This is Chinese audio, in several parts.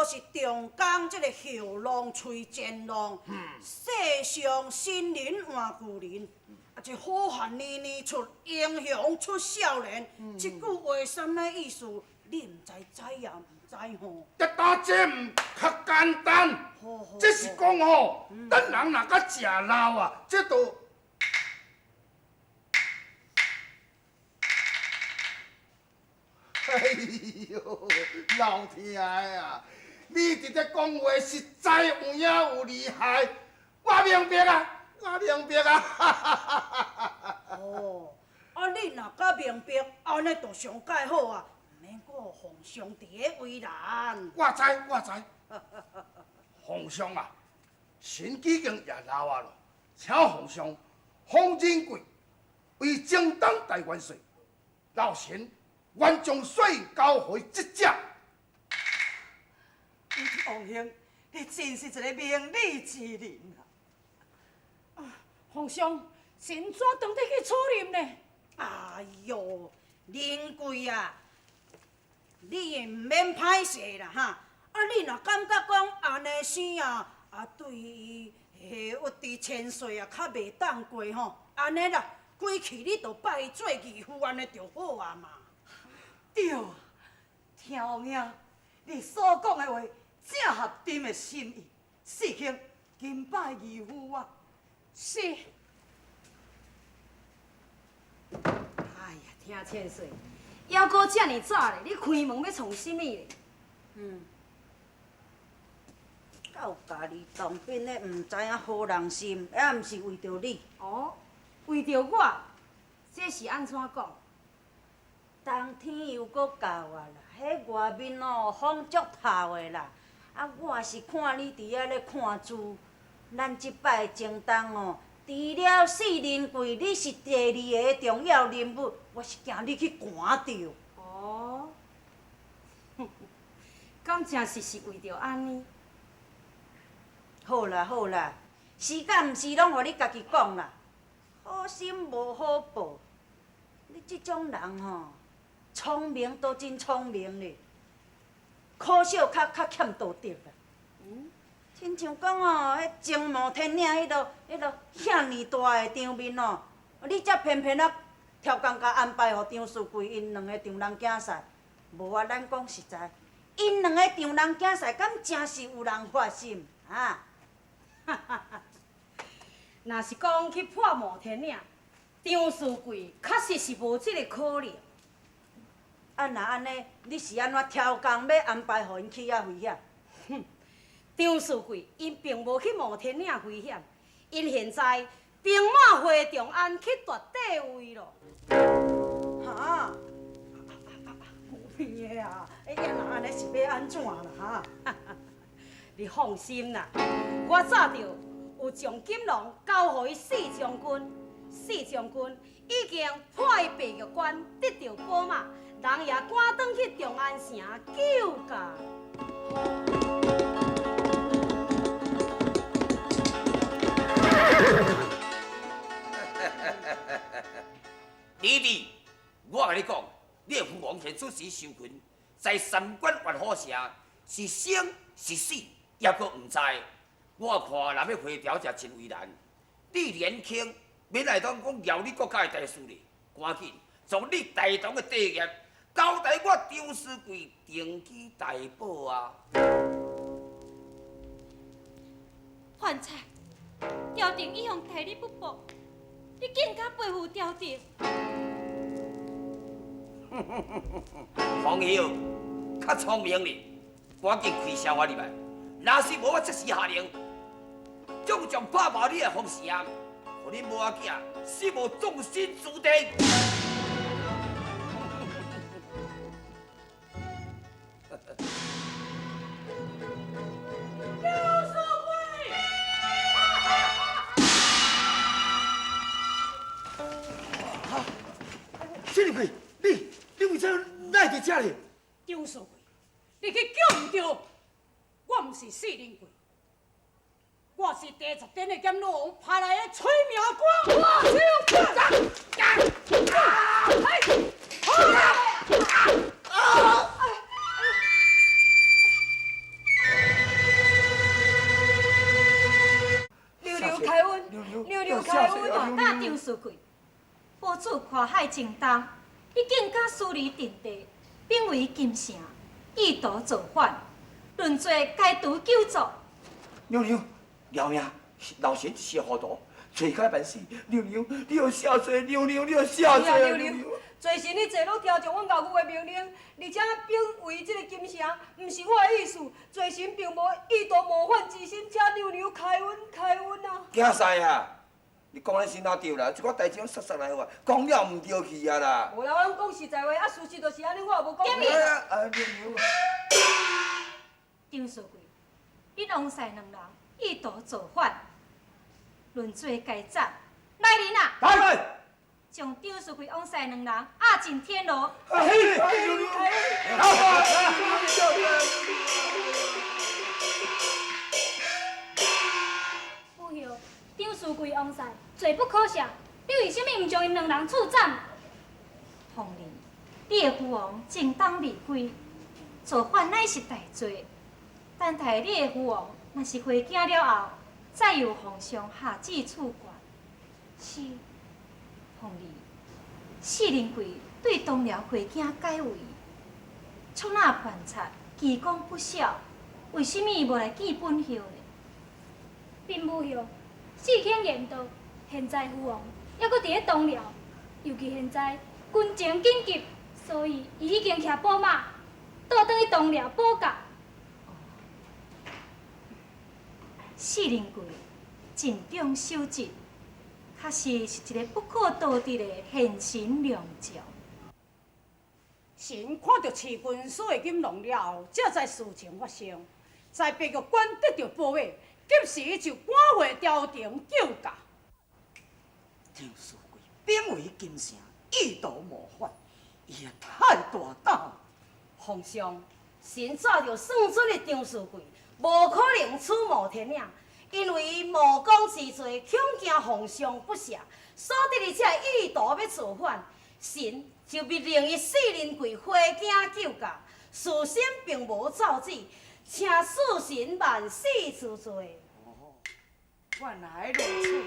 都是中江这个后浪吹尖浪，世上新人换旧人，啊，这好汉年年出，英雄出少年。这句话啥物意思？你唔知也唔知吼？这打这唔较简单，这是讲吼，等人若甲食老啊，这都。 哎呦，老天爷啊！你伫这讲话实在有影有厉害，我明白啊，我明白啊！哦，啊，你若甲明白，安尼就上介好啊，毋免我皇上伫个为难。我知，皇上啊，神已经也老啊了，请皇上封仁贵为正当大元帅，老臣。 愿将水交回这只。王兄，你真是一个明理之人啊！皇上，神怎当得去处任呢？哎呦，仁贵啊，你也唔免歹势啦哈！啊，你若感觉讲安尼生啊，对伊下屈伫千岁啊，较袂当过吼，安尼啦，归去你就拜做义父，安尼就好啊嘛。 对啊，听有影，你所讲的话正合朕的心意。事情敬拜义父啊！是。哎呀，听千岁，还阁遮尔早咧，你开门要创啥物咧？到家己当兵的，唔知影好人心，也毋是为着你。哦，为着我，这是安怎讲？ 冬天又搁到啊啦，迄外面哦风足透的啦。啊，我是看你伫遐咧看书，咱即摆征东哦，除了四仁贵，你是第二个重要人物，我是惊你去赶着。哦，敢真是为着安尼？好啦好啦，时间毋是拢互你家己讲啦，好心无好报。你即种人吼。 聪明都真聪明咧，可惜较欠道德啦。亲像讲哦，迄情毛天领迄落遐尼大个场面哦，你则偏偏啊超工甲安排互张书贵因两个丈人竞赛，无啊，咱讲实在，因两个丈人竞赛，敢真是有人发心啊？若是讲去破毛天岭，张书贵确实是无即个可能。 啊，若安尼，你是安怎挑工要安排互因去遐危险？哼，张书贵因并无去冒天岭危险，因现在兵马会长安去夺地位咯。哈？有病的啊！哎呀，若安尼是要安怎啦？哈？你放心啦，我早就有将金龙交予四将军，四将军已经破伊白玉关，得到宝马。 人也赶转去长安城救驾。弟弟，我甲你讲，你的父王前出时受困，在三关万虎城，是生是死，也阁唔知。我看若要回调才真为难。你年轻，免来当讲摇你国家的大事哩，赶紧从你大唐的地业。 交代我张书贵定期大保啊！幻彩，朝廷已向大你不薄，你更加背负朝廷。黄友较聪明哩，赶紧开销我入来。若是无我即时下令，将拍爆你的封事啊，互你母仔囝死无葬身之地。谢仁贵，你为啥赖伫遮哩？张书贵，你去叫唔着，我唔是四仁贵，我是第10殿的监牢王派来的催命官。我娘娘开恩啊！大张书贵，保主跨海征东，你竟敢疏离定地，并为金城，意图造反，论罪该除九族。娘娘，饶命！老贤一时糊涂，罪该万死。娘娘，你要赦罪！娘娘，你要赦罪！娘娘，最近你坐落听从阮教父的命令，而且并为这个金城，毋是我的意思。最近并无意图谋反之心，请娘娘开恩啊！惊啥啊？你讲咱先哪对啦？这个代志拢煞煞来话，讲了唔对去啊啦！无啦，我讲实在话，啊，事实就是安尼，我也无讲经理娘娘。张书贵，你王婿两人意图造反，论罪该斩。来人啊！来！将张书贵王婿两人押进天牢。父后，张书贵王婿罪不可赦，你为什么唔将因两人处斩？凤梨，你的父王正当离归，造反乃是大罪。但待你的父王若是回京了后，再由皇上下旨处决。是，凤梨，四人贵对同僚回京改位，创那叛贼，记功不孝，为什么无来见本后呢？并母后，事情严重，现在父王还阁伫咧东辽，尤其现在军情紧急，所以伊已经骑宝马倒转去东辽保驾。四人贵尽忠守职，确实是一个不可多得的贤臣良将。神看到市军所已经弄了后，才知事情发生，在白玉关得到保卫，及时就赶回朝廷救驾。张书贵并为金城，意图谋反，伊也太大胆了。皇上，神早就算准了张书贵，无可能出谋天领，因为冒功之罪，恐惊皇上不赦，所以你才意图要造反。神就命令伊四人贵回京救驾，事先并无造旨，请恕神万死之罪。原来如此。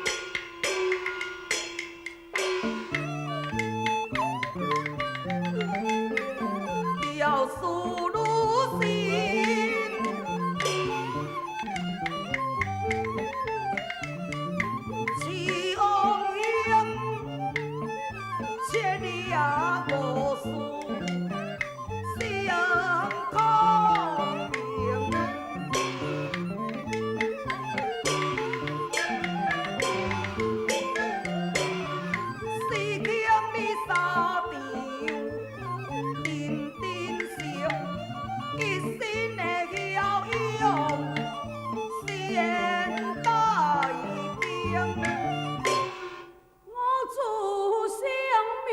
要诉如心，其王兄，切你也无事，相空明。四强你三场，认真成，一心的骁勇，先带兵。我主性命，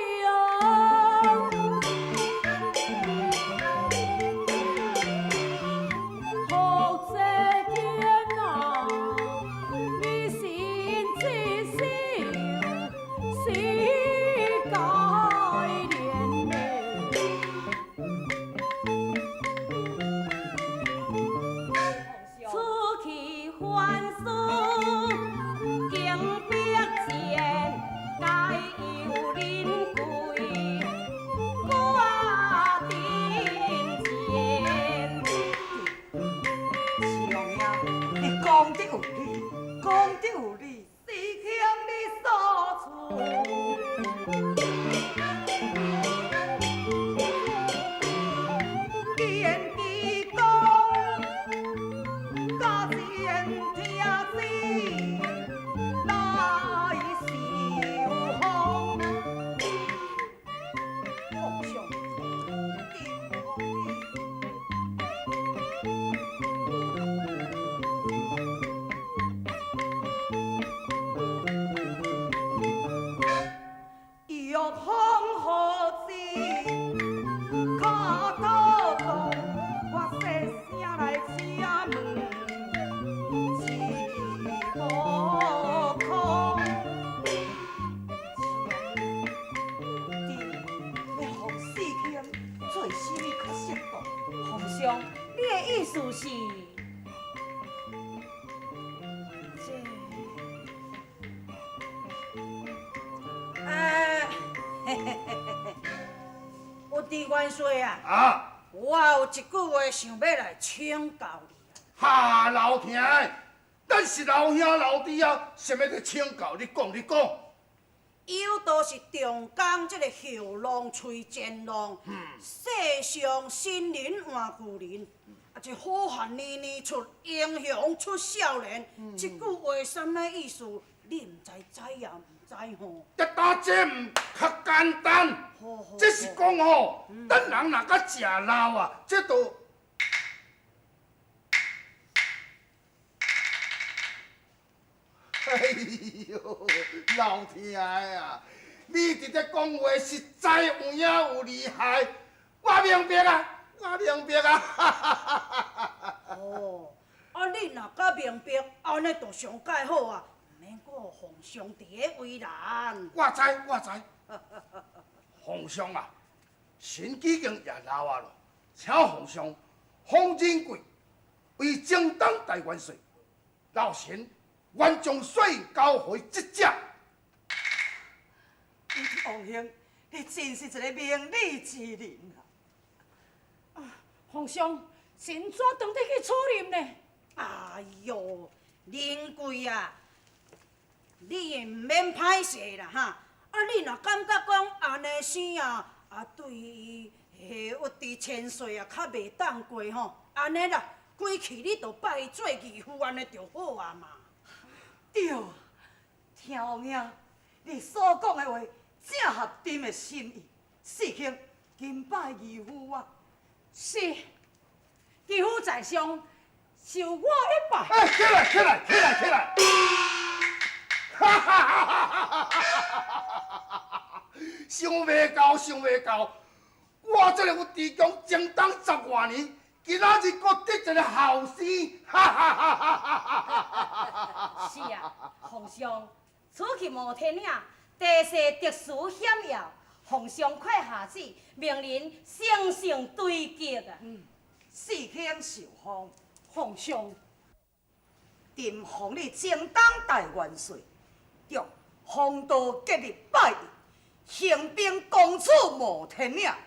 何在天啊？你心之心，是该怜出去还书，经百战，该由人贵挂顶前。是王爷，你讲得有理，讲得有理，四强你所处。言其讲，家前听旨，来受封。皇上，欲风何之？卡头动，我细声来请问，是无空？要互四强做什么较适当？皇上，你的意思是？有地元帅啊，啊，我有一句话想要来请教你。哈，老兄的，咱是老兄老弟啊，什么在请教？你讲，你讲。有都是中江这个后浪吹尖浪，世上新人换旧人，啊，这好汉年年出，英雄出少年。这句话什么意思？你唔知也唔知吼？这打这唔较简单，好，这是讲吼，咱人若甲食老啊，这都。哎呦，老天的啊！你伫咧讲话实在有影有厉害，我明白啊，我明白啊！哦，啊，你若甲明白，安尼就上介好啊，毋免我皇上伫咧为难。我知，皇上啊，神已经也老啊咯，请皇上封仁贵为正当大元帅，老臣愿将水交回即只。王兄，你真是一个明理之人啊！皇上，神怎当得去处任呢？哎哟，仁贵啊，你毋免歹势啦哈！啊，你若感觉讲安尼生啊，对伊有伫千岁啊，较袂当过吼，安尼啦，归去你就拜伊做义父，安尼就好啊嘛。对啊，听王兄，你所讲的话正合朕的心意。事卿今拜义父啊！是，义父在上，受我一拜。哎，起来！哈哈哈哈！想袂到，我这个有地宫正当10多年，今仔日阁得一个后生，哈哈哈！是啊，皇上，此去无天领，地势特殊险要，皇上快下旨，命人乘胜追击啊！事卿受封，皇上，朕封你正当大元帅，着风度吉日拜义，行兵公主无天领，